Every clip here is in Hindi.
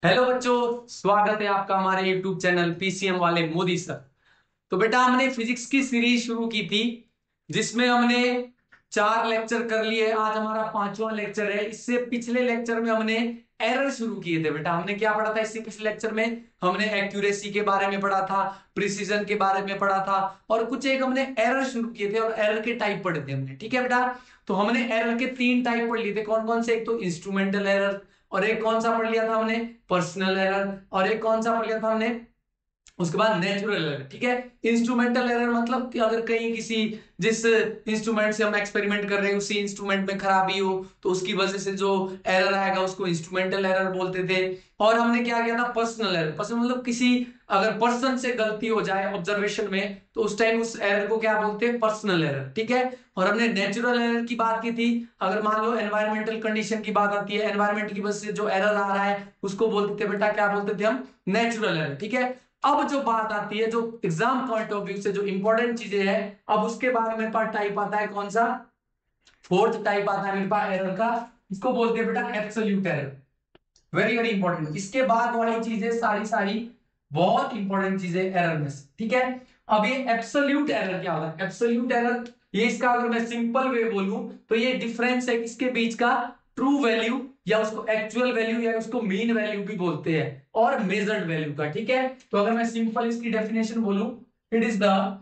हेलो बच्चों, स्वागत है आपका हमारे YouTube चैनल पीसीएम वाले मोदी सर। तो बेटा हमने फिजिक्स की सीरीज शुरू की थी जिसमें हमने 4 लेक्चर कर लिए। आज हमारा 5वां लेक्चर है। इससे पिछले लेक्चर में हमने एरर शुरू किए थे। बेटा हमने क्या पढ़ा था इससे पिछले लेक्चर में? हमने एक्यूरेसी के बारे में पढ़ा था, प्रिसीजन के बारे में पढ़ा था और कुछ एक हमने एरर शुरू किए थे और एरर के टाइप पढ़े थे हमने। ठीक है बेटा, तो हमने एरर के 3 टाइप पढ़ लिए थे। कौन कौन से? एक तो इंस्ट्रूमेंटल एरर, और एक कौन सा पढ़ लिया था हमने? पर्सनल एरर, और एक कौन सा पढ़ लिया था हमने? उसके बाद नेचुरल एरर। ठीक है, इंस्ट्रूमेंटल एरर मतलब कि अगर कहीं किसी जिस इंस्ट्रूमेंट से हम एक्सपेरिमेंट कर रहे हैं उसी इंस्ट्रूमेंट में खराबी हो तो उसकी वजह से जो एरर आएगा उसको इंस्ट्रूमेंटल एरर बोलते थे। और हमने क्या किया था? Personal error. पर्सनल मतलब किसी अगर पर्सन से गलती हो जाए ऑब्जर्वेशन में तो उस टाइम उस एरर को क्या बोलते हैं? Personal error. ठीक है, और हमने नेचुरल एरर की बात की थी। अगर मान लो एनवायरमेंटल कंडीशन की बात आती है, एनवायरमेंट की वजह से जो एरर आ रहा है उसको बोलते थे बेटा, क्या बोलते थे हम? Natural error. ठीक है, अब जो बात आती है जो एग्जाम पॉइंट ऑफ व्यू से जो इंपॉर्टेंट चीजें हैं, अब उसके बाद मेरे पास टाइप आता है कौन सा? फोर्थ टाइप आता है मेरे पास एरर का। इसको बोलते हैं बेटा absolute error. Very very important. इसके बाद वाली चीजें सारी सारी बहुत इंपॉर्टेंट चीजें एरर में से। ठीक है, अब ये एब्सोल्यूट एरर क्या होता है? एब्सोल्यूट एरर ये इसका अगर मैं सिंपल वे बोलूं तो ये डिफरेंस है किसके बीच का? ट्रू वैल्यू या उसको एक्चुअल वैल्यू या उसको मीन वैल्यू भी बोलते हैं, और मेजर्ड वैल्यू का। ठीक है, तो अगर मैं सिंपल इसकी डेफिनेशन बोलूं, it is the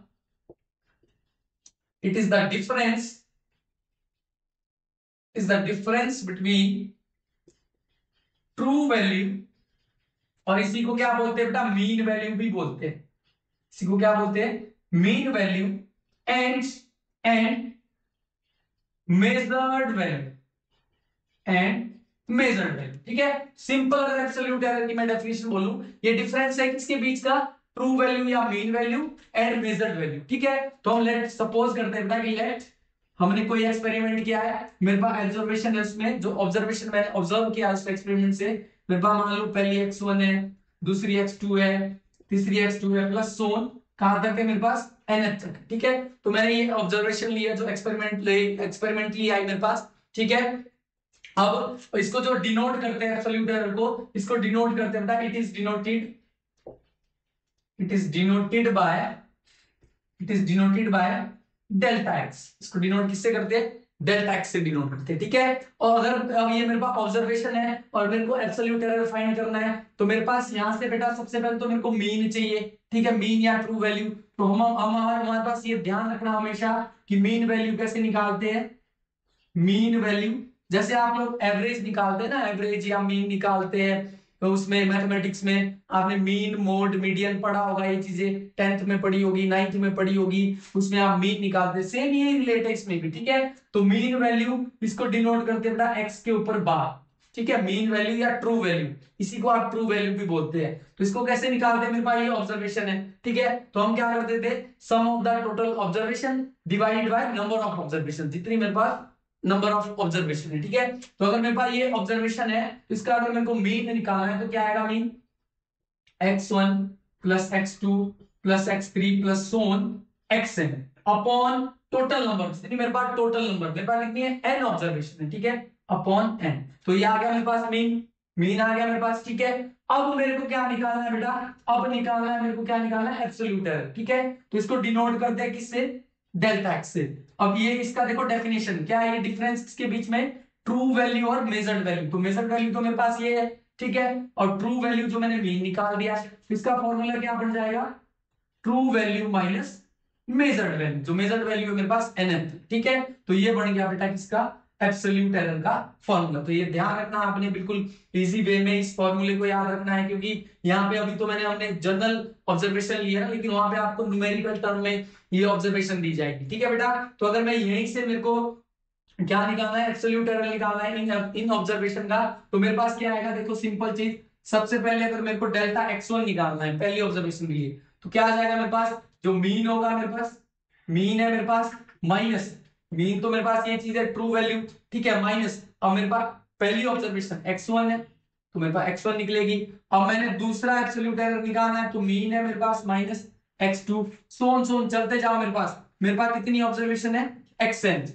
it is the difference is the difference between true value, और इसी को क्या बोलते हैं बेटा? मीन वैल्यू भी बोलते हैं। इसी को क्या बोलते हैं? Mean value and and measured value and measured value. ठीक है, सिंपल अगर एब्सोल्यूट एरर की मैं डेफिनेशन बोलूं, ये डिफरेंस है किसके बीच का? ट्रू वैल्यू या mean value and measured value. ठीक है, तो हम लेट सपोज करते हैं कि लेट हमने कोई एक्सपेरिमेंट किया है, मेरे पास ऑब्जर्वेशन है, उसमें जो ऑब्जर्वेशन मैंने ऑब्जर्व किया उस एक्सपेरिमेंट से मेरे पास मान लो पहली x1 है, दूसरी x2 है, तीसरी x2 है, प्लस सोन कहां तक है मेरे पास? nth तक। ठीक है, तो मैंने ये ऑब्जर्वेशन लिया जो एक्सपेरिमेंट लिया है मेरे पास। ठीक है, अब इसको जो डिनोट करते हैं एब्सोल्यूट एरर को, इसको डिनोट करते हैं, it is denoted by it is denoted by delta x. इसको डिनोट किससे करते हैं? डेल्टा एक्स से डिनोट करते हैं। ठीक है, और अगर अब ये मेरे पास ऑब्जर्वेशन है और मेरे को एब्सोल्यूट एरर फाइंड करना है तो मेरे पास यहां से बेटा सबसे पहले तो मेरे को मीन चाहिए। ठीक है, मीन या ट्रू वैल्यू। तो हम हमारे पास ये ध्यान रखना हमेशा कि मीन वैल्यू कैसे निकालते हैं? मीन वैल्यू जैसे आप लोग एवरेज निकालते हैं ना, एवरेज या मीन निकालते हैं, तो उसमें मैथमेटिक्स में आपने मीन मोड मीडियन पढ़ा होगा। ये चीजें 10th में पढ़ी होगी, 9th में पढ़ी होगी, उसमें आप मीन निकालते हैं। सेम ये रिलेट है इसमें भी। ठीक है, तो मीन वैल्यू इसको डिनोट करते हैं बेटा एक्स के ऊपर बार। ठीक है, मीन वैल्यू या ट्रू वैल्यू, इसी को आप ट्रू वैल्यू भी बोलते हैं। तो इसको कैसे निकालते हैं? मेरे पास ये ऑब्जर्वेशन है। ठीक है, तो हम क्या करते थे? Sum of the total observation divided by number of observation, जितनी मेरे पास नंबर ऑफ ऑब्जर्वेशन है। ठीक है, तो अगर मेरे पास ये ऑब्जर्वेशन है तो इसका अगर मेरे को मीन निकालना है तो क्या आएगा? Mean x1 plus x2 plus x3 plus so on xn upon total number. मेरे पास टोटल नंबर मेरे पास कितनी है? n ऑब्जर्वेशन है। ठीक है, अपॉन n। तो ये आ गया मेरे पास मीन, मीन आ गया मेरे पास। ठीक है, अब मेरे को क्या निकालना है बेटा? अब निकालना है मेरे को, क्या निकालना है? Absolute error. ठीक है, तो इसको डिनोट करते हैं किससे? डेल्टा एक्स से। अब ये इसका देखो डेफिनेशन क्या है? ये डिफरेंस के बीच में ट्रू वैल्यू और मेजर्ड वैल्यू। तो मेजर्ड वैल्यू तो मेरे पास ये है। ठीक है, और ट्रू वैल्यू जो मैंने मीन निकाल दिया, इसका फॉर्मूला क्या बन जाएगा? True value minus measured value. जो मेजर्ड वैल्यू है मेरे पास nth। ठीक है, तो ये बन गया बेटा किसका? एब्सोल्यूट एरर का फॉर्मूला। तो ये ध्यान रखना आपने, बिल्कुल इजी वे में इस फॉर्मूले को याद रखना है, क्योंकि यहाँ पे अभी तो हमने जनरल ऑब्जर्वेशन लिया ना, लेकिन वहां पे आपको न्यूमेरिकल टर्म में ये ऑब्जर्वेशन दी जाएगी। ठीक है बेटा, तो अगर मैं यहीं से मेरे को क्या निकालना है? एब्सोल्यूट एरर निकालना है इन ऑब्जर्वेशन का, तो मेरे पास क्या आएगा? देखो सिंपल चीज, सबसे पहले अगर मेरे को डेल्टा x1 निकालना है पहली ऑब्जर्वेशन के लिए, तो क्या आ जाएगा मेरे पास? जो मीन होगा मेरे पास, मीन है मेरे पास माइनस, मीन तो मेरे पास ये चीज है ट्रू वैल्यू। ठीक है, माइनस, अब मेरे पास पहली ऑब्जर्वेशन x1 है तो मेरे पास x1 निकलेगी। अब मैंने दूसरा एब्सोल्यूट एरर निकालना है, तो मीन है मेरे पास माइनस x2, सोन सोन चलते जाओ। मेरे पास कितनी ऑब्जर्वेशन है? xn,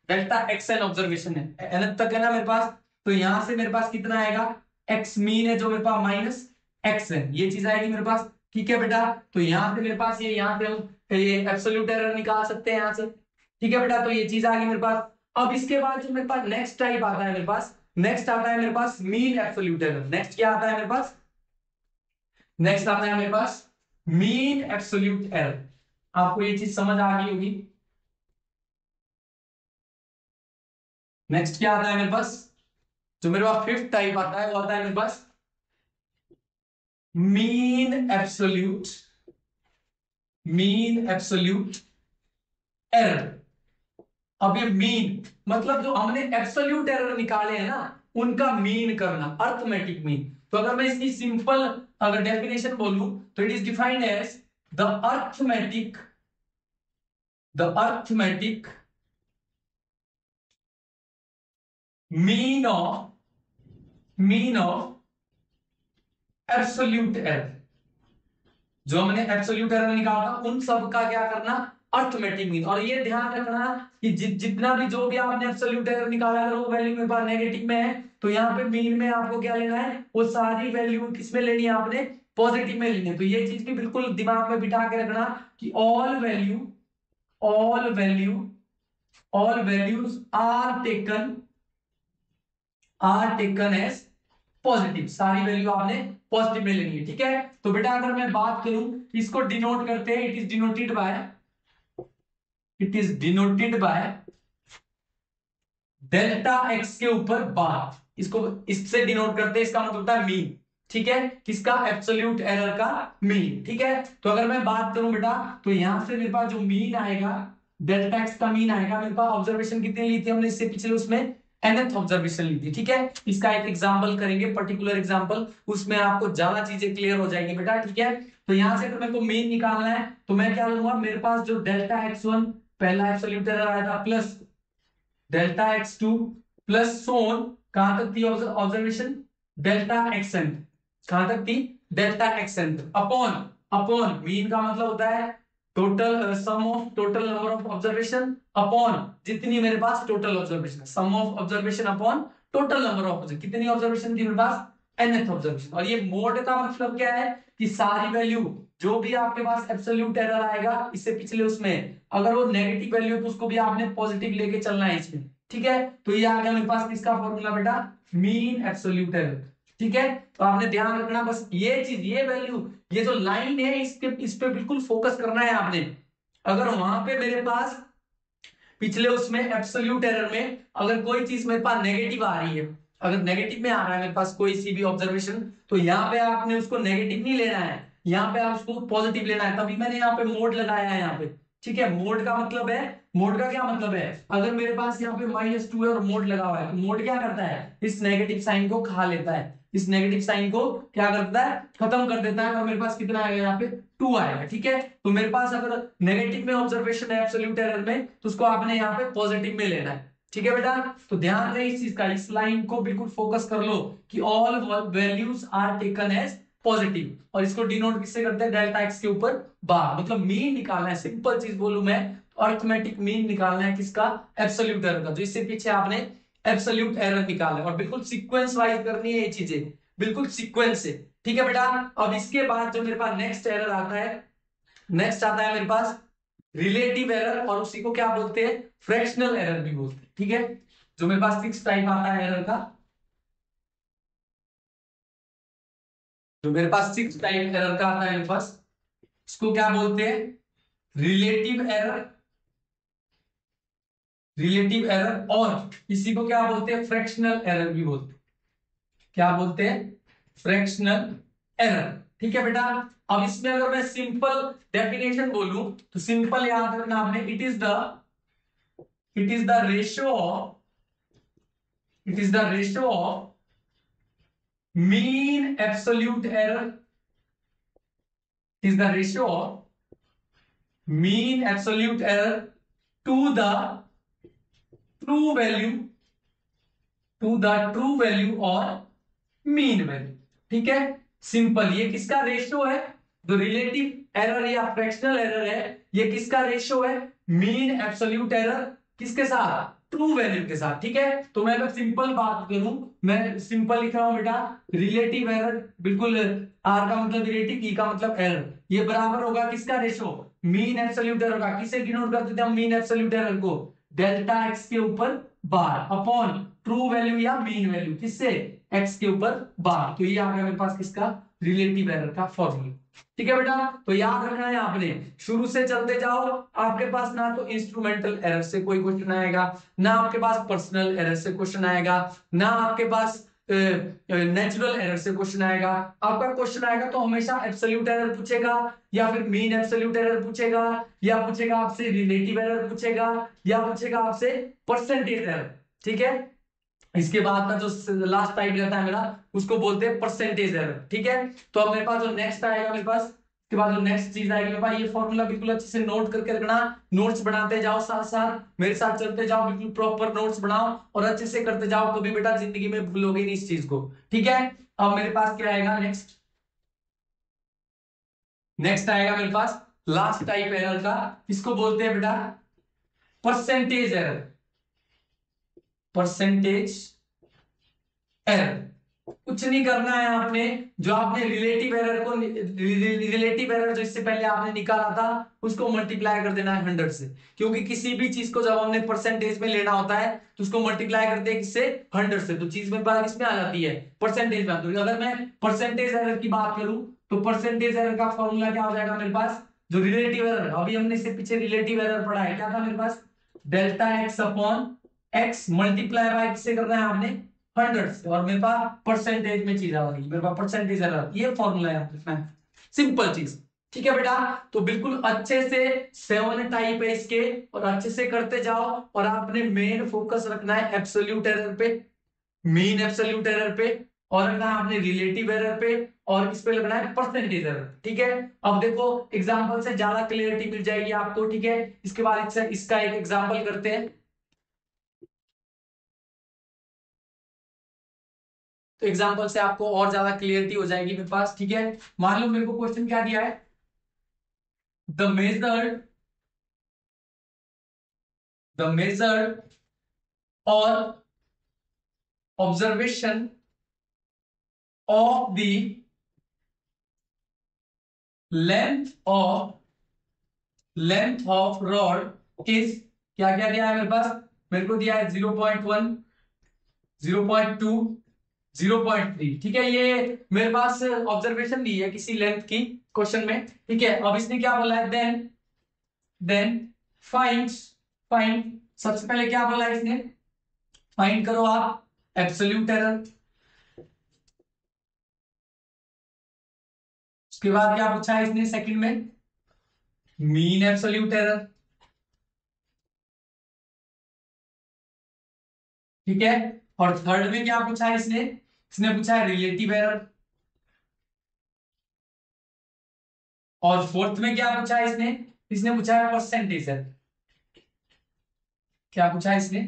डेल्टा एक्सएन ऑब्जर्वेशन है, एन तक है ना मेरे पास। तो यहां से मेरे पास कितना आएगा? एक्स मीन है जो मेरे पास माइनस एक्स है, ये चीज आएगी मेरे पास। ठीक है बेटा, तो यहाँ से मेरे पास ये, यहाँ से हम ये एब्सोल्यूट एरर निकाल सकते हैं यहाँ से। ठीक है बेटा, तो ये चीज आ गई मेरे पास। अब इसके बाद जो मेरे पास नेक्स्ट टाइप आता है मेरे पास, नेक्स्ट आता है मेरे पास मीन एब्सोल्यूट एरर। नेक्स्ट क्या आता है मेरे पास? नेक्स्ट आता है मेरे पास मीन एब्सोल्यूट एरर। आपको ये चीज समझ आ गई होगी। नेक्स्ट क्या आता है मेरे पास? जो मेरे पास फिफ्थ टाइप आता है वो आता है मेरे पास मीन एब्सोल्यूट एरर। अब ये मीन मतलब जो हमने एब्सोल्यूट एरर निकाले हैं ना, उनका मीन करना, अर्थमेटिक मीन। तो अगर मैं इसकी सिंपल अगर डेफिनेशन बोलूं तो it is defined as the arithmetic mean of absolute error. जो हमने एब्सोल्यूट एरर निकाला था उन सब का क्या करना, अर्थमेटिक मीन। और ये ध्यान रखना कि जितना भी जो भी आपने एब्सोल्यूट एरर निकाला अगर वो वैल्यू मेरे पास नेगेटिव में है तो यहाँ पे मीन में आपको क्या लेना है, वो सारी वैल्यू किसमें लेनी है आपने, पॉजिटिव में लेनी है। तो ये चीज भी बिल्कुल दिमाग में बिठा के रखना कि all values are taken as positive. सारी वैल्यू आपने पॉजिटिव में लेनी है। ठीक है, तो बेटा अगर मैं बात करूं इसको डिनोट करते हैं, it is denoted by delta x के ऊपर बार। इसको इससे डिनोट करते हैं, इसका मतलब होता है मीन। ठीक है, किसका, एब्सोल्यूट एरर का मीन। ठीक है, तो अगर मैं बात करूं बेटा तो यहां से मेरे पास जो मीन आएगा, डेल्टा एक्स का मीन आएगा मेरे पास। ऑब्जर्वेशन कितनी ली थी हमने इससे पिछले उसमें, nth ऑब्जर्वेशन ली थी। ठीक है, इसका एक एग्जांपल करेंगे, पर्टिकुलर एग्जांपल, उसमें आपको ज्यादा चीजें क्लियर हो जाएगी बेटा। ठीक है, तो यहां से अगर मेरे को मीन निकालना है तो मैं क्या लूंगा, मेरे पास जो डेल्टा x1 पहला एब्सोल्यूट एरर आया था plus delta x2 plus so on, कहां तक थी ऑब्जर्वेशन, डेल्टा xn, कहां तक थी, डेल्टा xn, अपॉन मीन का मतलब होता है total sum of total number of observation upon जितनी मेरे पास total observation, sum of observation upon total number of observation. कितनी ऑब्जर्वेशन थी मेरे पास, nth ऑब्जर्वेशन। और ये मोड का मतलब क्या है कि सारी वैल्यू जो भी आपके पास एब्सोल्यूट एरर आएगा इससे पिछले उसमें, अगर वो नेगेटिव वैल्यू तो उसको भी आपने पॉजिटिव लेके चलना है इसमें। ठीक है, तो ये आ गया मेरे पास किसका फॉर्मूला बेटा, मीन एब्सोल्यूट एरर। ठीक है, तो आपने ध्यान रखना बस ये चीज, ये वैल्यू, ये जो लाइन है इस पे बिल्कुल फोकस करना है आपने। अगर वहां पे मेरे पास पिछले उसमें एब्सोल्यूट एरर में अगर कोई चीज मेरे पास नेगेटिव आ रही है, अगर नेगेटिव में आ रहा है मेरे पास कोई सी भी ऑब्जर्वेशन, तो यहाँ पे आपने उसको नेगेटिव नहीं लेना है, यहाँ पे आप उसको पॉजिटिव लेना है। तभी मैंने यहाँ पे मोड लगाया है यहाँ पे। ठीक है, मोड का मतलब है, मोड का क्या मतलब है, अगर मेरे पास यहाँ पे -2 है और मोड लगा हुआ है तो मोड क्या करता है, इस नेगेटिव साइन को खा लेता है, इस नेगेटिव साइन को क्या करता है, खत्म कर देता है। और मेरे पास कितना आएगा यहाँ पे 2 आएगा। ठीक है, तो मेरे पास अगर नेगेटिव में ऑब्जर्वेशन है एब्सोल्यूट एरर में तो उसको आपने यहाँ पे पॉजिटिव में लेना है। ठीक है बेटा, तो ध्यान रहे इस चीज का, इस लाइन को बिल्कुल फोकस कर लो कि all values are taken as positive. और इसको डिनोट किससे करते हैं, डेल्टा एक्स के ऊपर बार, मतलब मीन निकालना है। सिंपल चीज बोलूं मैं, अर्थमेटिक मीन निकालना है किसका, एब्सोल्यूट एरर का। जो इससे पीछे आपने एब्सोल्यूट एरर निकाला है और बिल्कुल सीक्वेंस वाइज करनी है ये चीजें, बिल्कुल सीक्वेंस से। ठीक है बेटा, अब इसके बाद जो मेरे पास नेक्स्ट एरर आता है, नेक्स्ट आता है मेरे पास रिलेटिव एरर, और उसी को क्या बोलते हैं, फ्रैक्शनल एरर भी बोलते हैं। ठीक है, जो मेरे पास 6 टाइप आता है एरर का, जो मेरे पास 6 टाइप एरर का आता है मेरे पास, इसको क्या बोलते हैं, रिलेटिव एरर, और इसी को क्या बोलते हैं, फ्रैक्शनल एरर भी बोलते हैं। क्या बोलते हैं, फ्रैक्शनल एरर। ठीक है बेटा, अब इसमें अगर मैं सिंपल डेफिनेशन बोलूं तो सिंपल याद रखना आपने, it is the ratio of mean absolute error, is the ratio of mean absolute error to the true value or mean value। ठीक है, सिंपल, ये किसका रेशियो है, जो रिलेटिव एरर या फ्रैक्शनल एरर है, ये किसका रेशियो है, मीन एब्सोल्यूट एरर किसके साथ, ट्रू वैल्यू के साथ, ठीक है। तो मैं अगर सिंपल बात करूं, मैं सिंपल लिख रहा हूं बेटा, रिलेटिव एरर, बिल्कुल आर का मतलब रिलेटिव, ई का मतलब एरर, ये बराबर होगा किसका रेशो, मीन एब्सोल्यूट एरर का। किसे डिनोट करते थे हम मीन एब्सोल्यूट एरर को, डेल्टा एक्स के ऊपर बार अपॉन ट्रू वैल्यू या मीन वैल्यू, किससे, एक्स के ऊपर बार। तो ये आ गया मेरे पास किसका, रिलेटिव एरर का फॉर्मूला। ठीक है बेटा, तो याद रखना है आपने, शुरू से चलते जाओ, आपके पास ना तो इंस्ट्रूमेंटल एरर से कोई क्वेश्चन आएगा, ना आपके पास पर्सनल एरर से क्वेश्चन आएगा, ना आपके पास नेचुरल एरर से क्वेश्चन आएगा। आपका क्वेश्चन आएगा तो हमेशा एब्सोल्यूट एरर पूछेगा, या फिर मीन एब्सोल्यूट एरर पूछेगा, या पूछेगा आपसे रिलेटिव एरर पूछेगा, या पूछेगा आपसे परसेंटेज एरर। ठीक है, इसके बाद का जो लास्ट टाइप रहता है मेरा, उसको बोलते हैं परसेंटेज एरर। ठीक है, तो अब मेरे पास जो नेक्स्ट आएगा, मेरे पास इसके बाद जो नेक्स्ट चीज आएगी मेरे पास, ये फॉर्मूला बिल्कुल अच्छे से नोट करके रखना, नोट्स बनाते जाओ, साथ साथ मेरे साथ चलते जाओ, बिल्कुल प्रॉपर नोट्स बनाओ और अच्छे से करते जाओ, कभी बेटा जिंदगी में भूलोगे नहीं इस चीज को। ठीक है, अब मेरे पास क्या आएगा नेक्स्ट, नेक्स्ट आएगा मेरे पास लास्ट टाइप एरर का, इसको बोलते हैं बेटा परसेंटेज एरर, परसेंटेज एरर। कुछ नहीं करना है आपने, जो आपने रिलेटिव एरर को, रिलेटिव एरर जो इससे पहले आपने निकाला था, उसको मल्टीप्लाई कर देना है 100 से, क्योंकि किसी भी चीज को जब हमने परसेंटेज में लेना होता है तो उसको मल्टीप्लाई करते हैं किससे, 100 से, तो चीज मेरे पास किसमें आ जाती है, परसेंटेज में। तो अगर मैं परसेंटेज एरर की बात करूं तो परसेंटेज एरर का फॉर्मूला क्या हो जाएगा मेरे पास, जो रिलेटिव एरर, अभी हमने इससे पीछे रिलेटिव एरर पढ़ा है, क्या था मेरे पास, delta x upon x multiply by किससे करना है आपने, 100 से, और मेरे पास परसेंटेज में चीज आ रही है, मेरे पास परसेंटेज एरर, ये फॉर्मूला है, सिंपल चीज। ठीक है बेटा, तो बिल्कुल अच्छे से 7 टाइप है इसके, और अच्छे से करते जाओ, और आपने मेन फोकस रखना है एब्सोल्यूट एरर पे, मीन एब्सोल्यूट एरर पे, और रखना है आपने रिलेटिव एरर पे, और इस पे लगना है परसेंटेज एरर। ठीक है, अब देखो एग्जांपल से ज्यादा क्लियरिटी मिल जाएगी आपको। ठीक है, इसके बाद इसका एक एग्जांपल करते हैं, तो एग्जांपल से आपको और ज्यादा क्लियरिटी हो जाएगी मेरे पास। ठीक है, मान लो मेरे को क्वेश्चन क्या दिया है, द मेजर्ड और observation of the length of rod is, क्या क्या दिया है मेरे पास, मेरे को दिया है 0.1, 0.2, 0.3। ठीक है, ये मेरे पास ऑब्जर्वेशन दी है किसी लेंथ की क्वेश्चन में। ठीक है, अब इसने क्या बोला है, देन फाइंड, सबसे पहले क्या बोला है इसने, फाइंड करो आप एब्सोल्यूट एरर, उसके बाद क्या पूछा है इसने सेकंड में, मीन एब्सोल्यूट एरर। ठीक है, और थर्ड में क्या पूछा है इसने, इसने पूछा है रिलेटिव एरर, और फोर्थ में क्या पूछा है इसने, इसने पूछा है परसेंटेज एरर। क्या पूछा है इसने,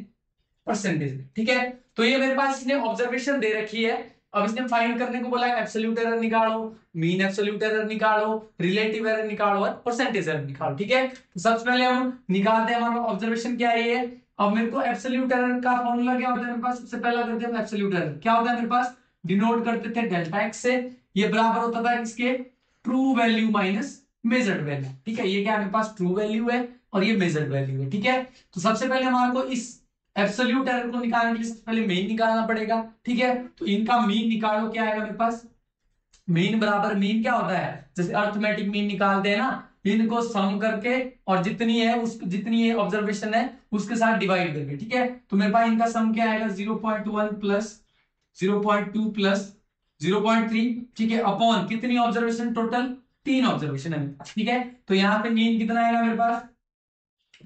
परसेंटेज। ठीक है, तो ये मेरे पास इसने ऑब्जर्वेशन दे रखी है, अब इसने फाइंड करने को बोला है एब्सोल्यूट एरर निकालो, मीन एब्सोल्यूट एरर निकालो, रिलेटिव एरर निकालो, और परसेंटेज एरर निकालो। ठीक है, तो सबसे पहले हम निकालते हैं, हमारा ऑब्जर्वेशन क्या है ये। अब मेरे को एब्सोल्यूट एरर का फॉर्मूला क्या होता है मेरे पास, सबसे पहला करते हैं एब्सोल्यूट एरर, क्या होता है मेरे पास, डिनोट करते थे डेल्टा एक्स से, ये बराबर होता था किसके, true value minus measured value. ठीक है, ये क्या है मेरे पास, ट्रू वैल्यू है और ये मेजर्ड वैल्यू है। ठीक है, तो सबसे पहले हमारे को इस एब्सोल्यूट एरर को निकालने के लिए सबसे पहले मीन निकालना पड़ेगा। ठीक है, तो इनका मीन निकालो, क्या आएगा मेरे पास, मीन बराबर, मीन क्या होता है, जैसे अर्थमेटिक मीन निकालते हैं ना, इनको सम करके, और जितनी है उस, जितनी ये ऑब्जर्वेशन है उसके साथ डिवाइड करके। ठीक है, तो मेरे पास इनका सम क्या आएगा, 0.1 प्लस 0.2 प्लस 0.3। ठीक है, अपॉन कितनी ऑब्जर्वेशन, टोटल 3 ऑब्जर्वेशन है। ठीक है, तो यहाँ पे मीन कितना आएगा मेरे पास,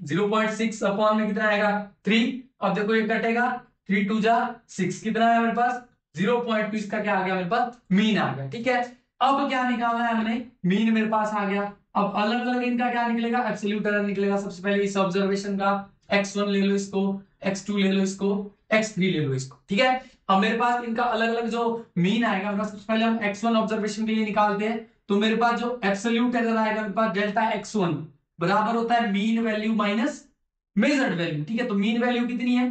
0.6 अपॉन में कितना आएगा, 3। अब देखो ये कटेगा, 3 2 जा 6, कितना है मेरे पास, 0.2, इसका क्या आ गया मेरे पास, मीन आ गया। ठीक है, अब क्या निकालना है हमने, मीन मेरे पास आ गया। अब अलग अलग इनका क्या निकलेगा, एब्सोल्यूट एरर निकलेगा। सबसे पहले इस ऑब्जर्वेशन का x1 ले लो, इसको x2 ले लो, इसको x3 ले लो, इसको। ठीक है, अब मेरे पास इनका अलग अलग जो मीन आएगा, सबसे पहले हम x1 ऑब्जर्वेशन के लिए निकालते हैं, तो मेरे पास जो एब्सोल्यूट एरर आएगा मेरे पास, डेल्टा x1 बराबर होता है mean value minus measured value, ठीक है। तो मीन वैल्यू कितनी है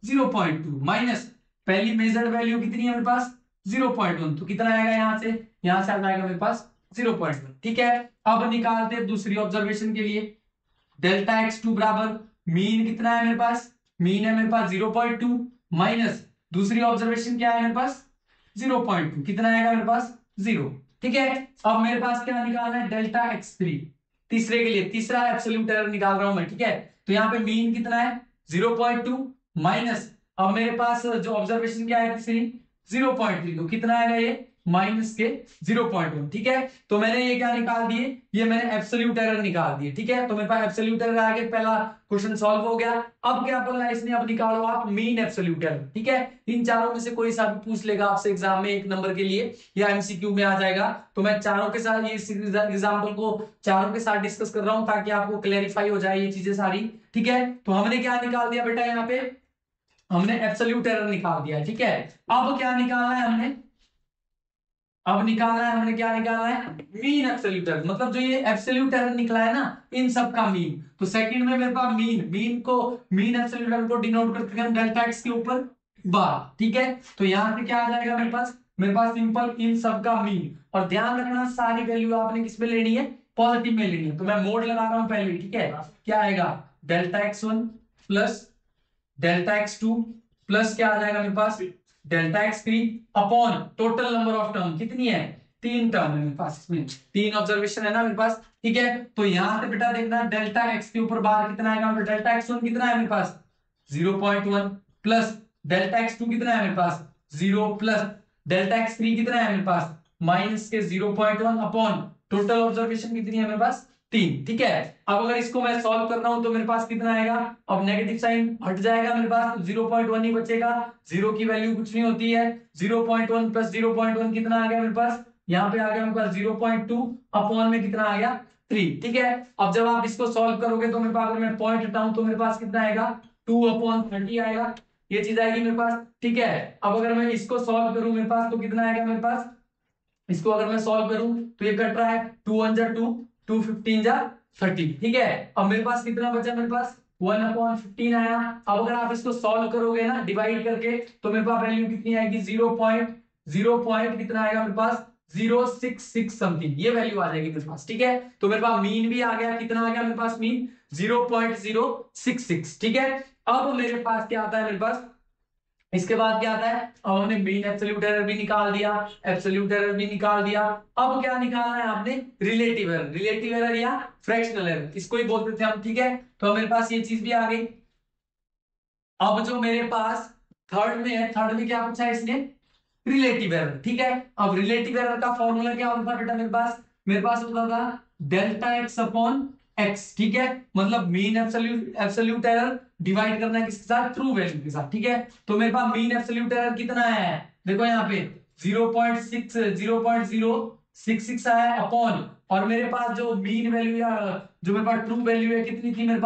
0.2 माइनस पहली मेजर्ड वैल्यू कितनी है मेरे पास 0.1, तो कितना आएगा यहाँ से आ जाएगा मेरे पास 0.1, ठीक है। अब निकालते हैं दूसरी ऑब्जर्वेशन के लिए। डेल्टा x2 बराबर मीन कितना है मेरे पास, मीन है मेरे पास 0.2 माइनस दूसरी ऑब्जर्वेशन क्या है मेरे पास 0.2, कितना आएगा मेरे पास 0, ठीक है। अब मेरे पास क्या निकालना है डेल्टा x3, तीसरे के लिए तीसरा एब्सोल्यूट एरर निकाल रहा हूं मैं, ठीक है। तो यहाँ पे मीन कितना है 0.2 माइनस अब मेरे पास जो ऑब्जर्वेशन क्या है तीसरी 0.3, तो कितना आएगा ये माइनस के 0.1, ठीक है। तो मैंने ये क्या निकाल दिए, ये मैंने एब्सोल्यूट एरर निकाल दिए, ठीक है। तो मेरे पास एब्सोल्यूट एरर आ गया, पहला क्वेश्चन सॉल्व हो गया। अब क्या बोला है इसने, अब निकालो आप मीन एब्सोल्यूट एरर, ठीक है। इन चारों में से कोई सा भी पूछ लेगा आपसे एग्जाम में 1 नंबर के लिए या एमसीक्यू में आ जाएगा। तो मैं चारों के साथ ये एग्जाम्पल को चारों के साथ डिस्कस कर रहा हूं ताकि आपको क्लैरिफाई हो जाए ये चीजें सारी, ठीक है। तो हमने क्या निकाल दिया बेटा, यहाँ पे हमने एब्सोल्यूट एरर निकाल दिया, ठीक है। अब क्या निकालना है हमने, अब निकालना है हमने क्या निकालना है मीन एब्सोल्यूट एरर, मतलब जो ये एब्सोल्यूट एरर निकला है ना इन सब का मीन। तो सेकंड में मेरे पास मीन एब्सोल्यूट एरर को डिनोट करते हैं डेल्टा एक्स के ऊपर बार, ठीक है। तो यहां से क्या आ जाएगा मेरे पास सिंपल इन सब का मीन। और ध्यान रखना सारी वैल्यू आपने किस में लेनी है, पॉजिटिव में लेनी है। तो मैं मोड लगा रहा हूं पहले, ठीक है। क्या आएगा delta x1 plus delta x2 plus क्या आ जाएगा मेरे पास delta x3 upon total number of term कितनी है 3 टर्म है मेरे पास, इसमें 3 ऑब्जर्वेशन है ना मेरे पास, ठीक है। तो यहां से बेटा देखना डेल्टा x के ऊपर बार कितना आएगा, डेल्टा x1 कितना है मेरे पास 0.1 प्लस डेल्टा x2 कितना है मेरे पास 0 प्लस डेल्टा x3 कितना है मेरे पास माइनस के 0.1 अपॉन टोटल ऑब्जर्वेशन कितनी है मेरे पास 3, ठीक है। अब अगर इसको मैं सॉल्व कर रहा हूं तो मेरे पास कितना आएगा, अब नेगेटिव साइन हट जाएगा मेरे पास 0.1 ही बचेगा, 0 की वैल्यू कुछ नहीं होती है। 0.1 प्लस 0.1 कितना आ गया मेरे पास, यहाँ पे आ गया मेरे पास 0.2 अपॉन में कितना आ गया 3, ठीक है। अब जब आप इसको सॉल्व करोगे तो मेरे पास अगर मैं पॉइंट हटाऊं तो मेरे पास कितना आएगा 2/30 आएगा, ये चीज आएगी मेरे पास, ठीक है। अब अगर मैं इसको सॉल्व करूं मेरे पास तो कितना आएगा मेरे पास, इसको अगर मैं सॉल्व करूं तो ये कट रहा है 2 1 जा 2 2 15 जा 30, ठीक है। अब मेरे पास कितना बचा, मेरे पास 1/15 आया। अब अगर आप इसको सॉल्व करोगे ना डिवाइड करके तो मेरे पास वैल्यू कितनी आएगी 0 कितना आएगा मेरे पास 066 समथिंग, ये वैल्यू आ जाएगी मेरे पास, ठीक है। तो मेरे पास मीन भी आ गया, कितना आ गया मेरे पास मीन 0.066, ठीक है। अब मेरे पास क्या आता है मेरे पास, इसके बाद क्या आता है, अब हमने मीन एब्सोल्यूट एरर भी निकाल दिया, एब्सोल्यूट एरर भी निकाल दिया। अब क्या निकालना है आपने रिलेटिव एरर या फ्रैक्शनल एरर, इसको ही बोलते थे हम, ठीक है। तो मेरे पास ये चीज भी आ गई। अब जो मेरे पास थर्ड में है, थर्ड में क्या पूछा है इसने रिलेटिव एरर, ठीक है। अब रिलेटिव एरर का फॉर्मूला क्या होता था बेटा, मेरे पास होता था डेल्टा एक्स अपॉन एक्स, ठीक है। मतलब मीन एब्सोल्यूट एरर डिवाइड करना है किसके साथ, ट्रू वैल्यू के साथ, ठीक है। तो मेरे पास मीन एब्सोल्यूट एरर कितना है, देखो यहाँ पे 0.066 आया है अपॉन, और मेरे पास जो मीन वैल्यू या जो मेरे पास ट्रू वैल्यू है कितनी थी मेरे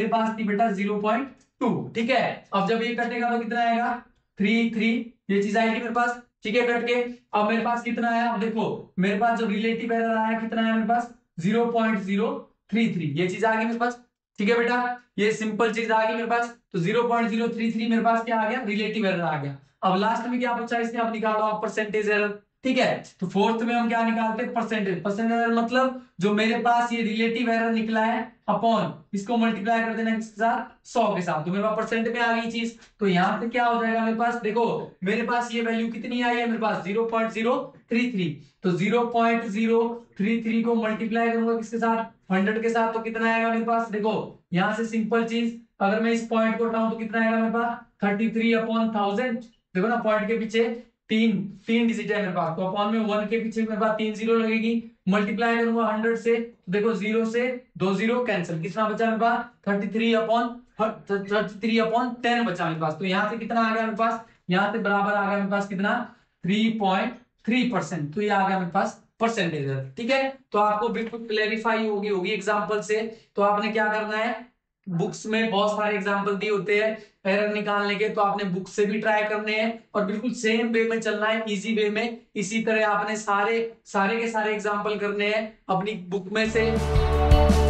पास थी बेटा 0.2, ठीक है। अब जब ये कटेगा तो कितना आएगा 3 ये चीज आएगी मेरे पास, ठीक है, कट के। अब मेरे पास कितना आया, अब देखो मेरे पास जो रिलेटिव एरर आया कितना है मेरे पास 0.033, ये चीज आ गई मेरे पास, ठीक है बेटा। ये सिंपल चीज आ गई मेरे पास। तो 0.033 मेरे पास क्या आ गया रिलेटिव एरर आ गया। अब लास्ट में क्या पूछा इसने, अब निकालो आप परसेंटेज एरर, ठीक है। तो फोर्थ में हम क्या निकालते हैं परसेंटेज एरर, मतलब जो मेरे पास ये रिलेटिव एरर निकला है अपॉन इसको मल्टीप्लाई कर देना किसके साथ 100 के साथ, तो मेरे पास परसेंट में आ गई चीज। तो यहाँ पे क्या हो जाएगा मेरे पास, देखो मेरे पास ये वैल्यू कितनी आई है मेरे पास 0.033, तो 0.033 को मल्टीप्लाई करूंगा किसके साथ 100 के साथ, तो कितना आएगा मेरे पास, देखो यहाँ से सिंपल चीज अगर मैं इस पॉइंट को हटाऊं तो कितना आएगा मेरे पास 33/1000, देखो ना पॉइंट के पीछे तीन डिजिट है मेरे पास, तो अपॉन में 1 के पीछे मेरे पास 3 जीरो लगेगी, मल्टीप्लाई करूंगा 100 से, देखो 0 से 2 जीरो कैंसिल, कितना बचा मेरे पास 33/10 बचा मेरे पास। तो यहाँ से कितना आ गया मेरे पास, यहाँ से बराबर आ गया मेरे पास कितना 3.3%, तो ये आ गया मेरे पास परसेंटेज, ठीक है। तो आपको बिल्कुल क्लेरिफाई होगी एग्जाम्पल से। तो आपने क्या करना है, बुक्स में बहुत सारे एग्जाम्पल दिए होते हैं एरर निकालने के, तो आपने बुक से भी ट्राई करने हैं और बिल्कुल सेम वे में चलना है, इजी वे में। इसी तरह आपने सारे के सारे एग्जाम्पल करने हैं अपनी बुक में से।